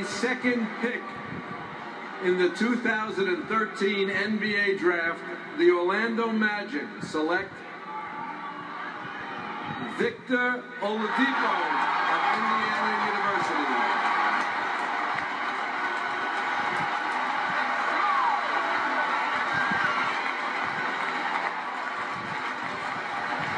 22nd pick in the 2013 NBA Draft, the Orlando Magic select Victor Oladipo of Indiana University.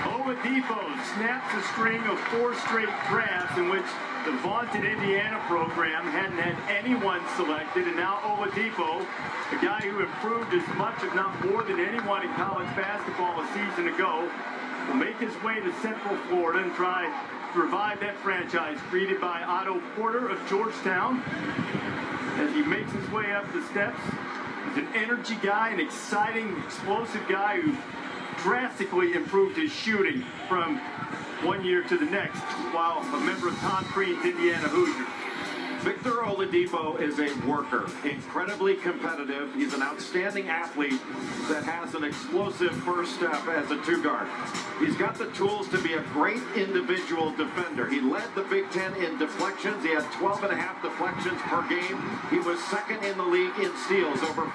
Oladipo snaps a string of 4 straight drafts in which the vaunted Indiana program hadn't had anyone selected, and now Oladipo, a guy who improved as much, if not more, than anyone in college basketball a season ago, will make his way to Central Florida and try to revive that franchise created by Otto Porter of Georgetown. As he makes his way up the steps, he's an energy guy, an exciting, explosive guy who drastically improved his shooting from one year to the next while a member of Tom Crean's Indiana Hoosiers. Victor Oladipo is a worker, incredibly competitive. He's an outstanding athlete that has an explosive first step as a two-guard. He's got the tools to be a great individual defender. He led the Big Ten in deflections. He had 12.5 deflections per game. He was second in the league in steals. Over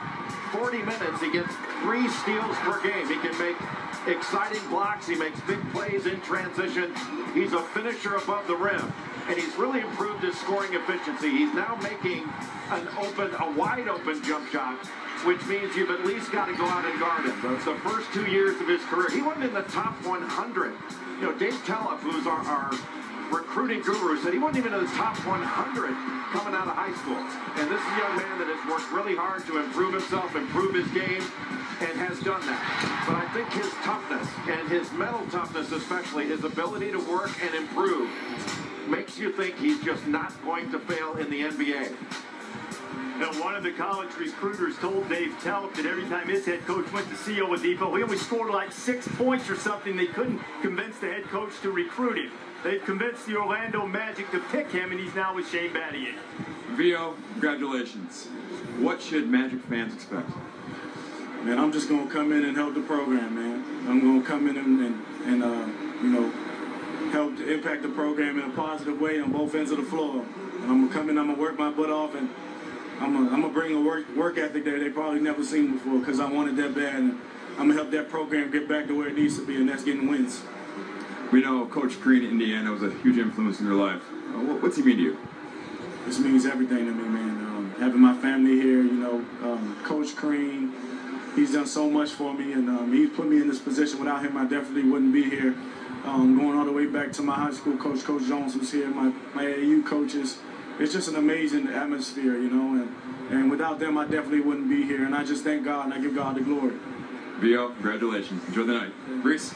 40 minutes, he gets 3 steals per game. He can make exciting blocks. He makes big plays in transition. He's a finisher above the rim. And he's really improved his scoring efficiency. He's now making a wide open jump shot, which means you've at least got to go out and guard him. That's the first 2 years of his career. He wasn't in the top 100. You know, Dave Telef, who's our recruiting guru, said he wasn't even in the top 100 coming out of high school. And this is a young man that has worked really hard to improve himself, improve his game, and has done that. But I think his toughness, and his mental toughness especially, his ability to work and improve, makes you think he's just not going to fail in the NBA. Now, one of the college recruiters told Dave Telef that every time his head coach went to see Oladipo, he only scored like 6 points or something. They couldn't convince the head coach to recruit him. They've convinced the Orlando Magic to pick him, and he's now with Shane Battier. Vio, congratulations. What should Magic fans expect? Man, I'm just going to come in and help the program, man. I'm going to come in and you know, help to impact the program in a positive way on both ends of the floor. And I'm going to come in, I'm going to work my butt off, and I'm going to bring a work ethic that they probably never seen before, because I want it that bad. And I'm going to help that program get back to where it needs to be, and that's getting wins. We know Coach Crean in Indiana was a huge influence in your life. What's he mean to you? This means everything to me, man. Having my family here, you know, Coach Crean, he's done so much for me, and he's put me in this position. Without him, I definitely wouldn't be here. Going all the way back to my high school coach, Coach Jones, was here, my AAU coaches. It's just an amazing atmosphere, you know, and without them, I definitely wouldn't be here. And I just thank God, and I give God the glory. Vio, congratulations. Enjoy the night. Reese?